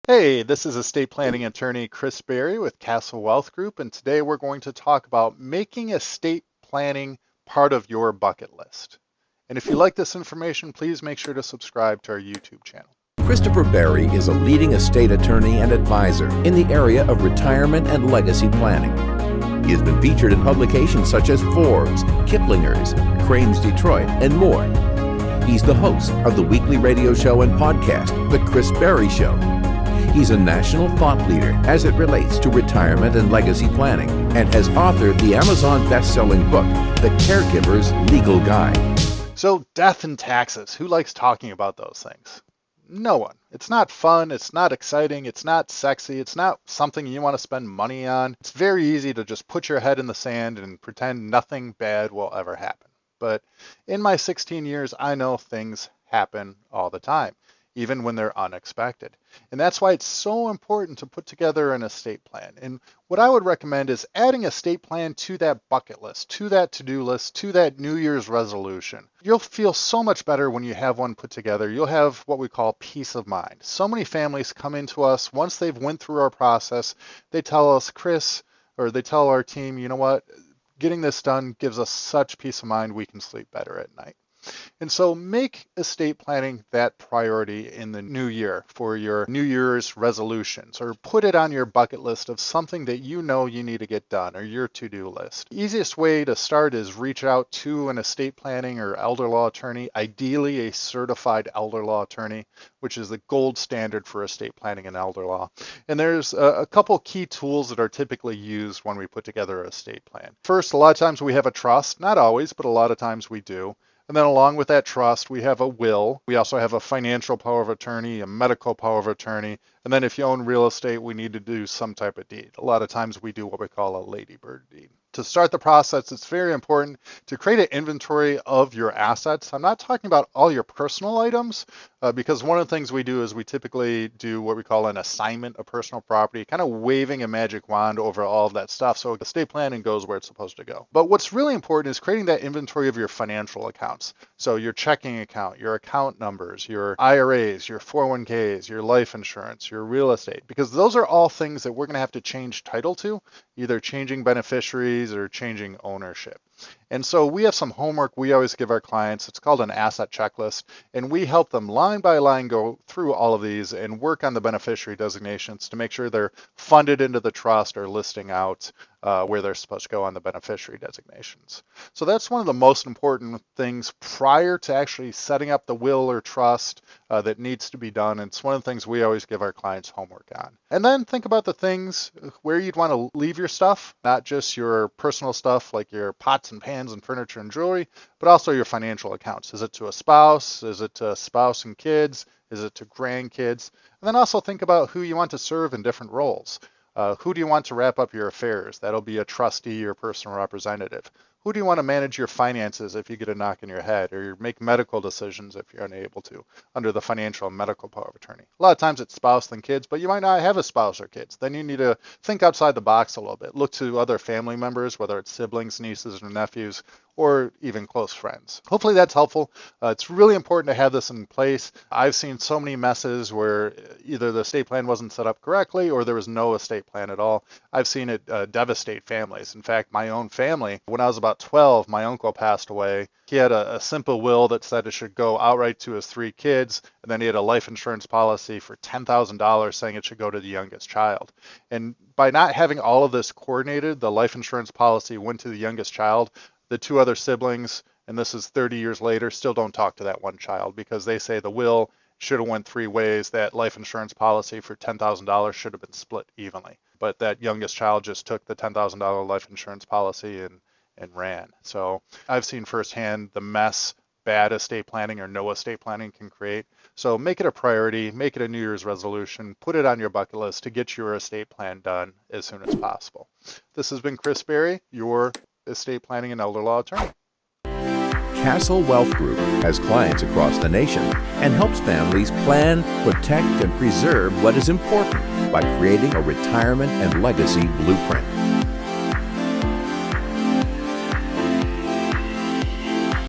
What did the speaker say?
Hey, this is estate planning attorney Chris Berry with Castle Wealth Group, and today we're going to talk about making estate planning part of your bucket list. And if you like this information, please make sure to subscribe to our YouTube channel. Christopher Berry is a leading estate attorney and advisor in the area of retirement and legacy planning. He has been featured in publications such as Forbes, Kiplinger's, Crane's Detroit, and more. He's the host of the weekly radio show and podcast, The Chris Berry Show. He's a national thought leader as it relates to retirement and legacy planning, and has authored the Amazon best-selling book, The Caregiver's Legal Guide. So, death and taxes. Who likes talking about those things? No one. It's not fun. It's not exciting. It's not sexy. It's not something you want to spend money on. It's very easy to just put your head in the sand and pretend nothing bad will ever happen. But in my 16 years, I know things happen all the time, even when they're unexpected. And that's why it's so important to put together an estate plan. And what I would recommend is adding a estate plan to that bucket list, to that to-do list, to that New Year's resolution. You'll feel so much better when you have one put together. You'll have what we call peace of mind. So many families come into us, once they've went through our process, they tell us, Chris, or they tell our team, you know what, getting this done gives us such peace of mind we can sleep better at night. And so make estate planning that priority in the new year for your New Year's resolutions, or put it on your bucket list of something that you know you need to get done, or your to-do list. The easiest way to start is reach out to an estate planning or elder law attorney, ideally a certified elder law attorney, which is the gold standard for estate planning and elder law. And there's a couple key tools that are typically used when we put together an estate plan. First, a lot of times we have a trust, not always, but a lot of times we do. And then along with that trust, we have a will. We also have a financial power of attorney, a medical power of attorney. And then if you own real estate, we need to do some type of deed. A lot of times we do what we call a ladybird deed. To start the process, it's very important to create an inventory of your assets. I'm not talking about all your personal items, because one of the things we do is we typically do what we call an assignment of personal property, kind of waving a magic wand over all of that stuff so estate planning goes where it's supposed to go. But what's really important is creating that inventory of your financial accounts. So your checking account, your account numbers, your IRAs, your 401ks, your life insurance, your real estate, because those are all things that we're going to have to change title to, either changing beneficiaries or changing ownership. And so we have some homework we always give our clients. It's called an asset checklist, and we help them line by line go through all of these and work on the beneficiary designations to make sure they're funded into the trust or listing out where they're supposed to go on the beneficiary designations. So that's one of the most important things prior to actually setting up the will or trust that needs to be done. And it's one of the things we always give our clients homework on. And then think about the things where you'd want to leave your stuff, not just your personal stuff like your pots and pans and furniture and jewelry, but also your financial accounts. Is it to a spouse? Is it to a spouse and kids? Is it to grandkids? And then also think about who you want to serve in different roles. Who do you want to wrap up your affairs? That'll be a trustee or personal representative. Who do you want to manage your finances if you get a knock in your head, or make medical decisions if you're unable to under the financial and medical power of attorney? A lot of times it's spouse than kids, but you might not have a spouse or kids. Then you need to think outside the box a little bit. Look to other family members, whether it's siblings, nieces, or nephews, or even close friends. Hopefully that's helpful. It's really important to have this in place. I've seen so many messes where either the estate plan wasn't set up correctly or there was no estate plan at all. I've seen it devastate families. In fact, my own family, when I was about 12, my uncle passed away. He had a simple will that said it should go outright to his 3 kids, and then he had a life insurance policy for $10,000 saying it should go to the youngest child. And by not having all of this coordinated, the life insurance policy went to the youngest child. The 2 other siblings, and this is 30 years later, still don't talk to that one child because they say the will should have went 3 ways. That life insurance policy for $10,000 should have been split evenly. But that youngest child just took the $10,000 life insurance policy and ran. So I've seen firsthand the mess bad estate planning or no estate planning can create. So make it a priority, make it a New Year's resolution, put it on your bucket list to get your estate plan done as soon as possible. This has been Chris Berry, your estate planning and elder law attorney. Castle Wealth Group has clients across the nation and helps families plan, protect, and preserve what is important by creating a retirement and legacy blueprint.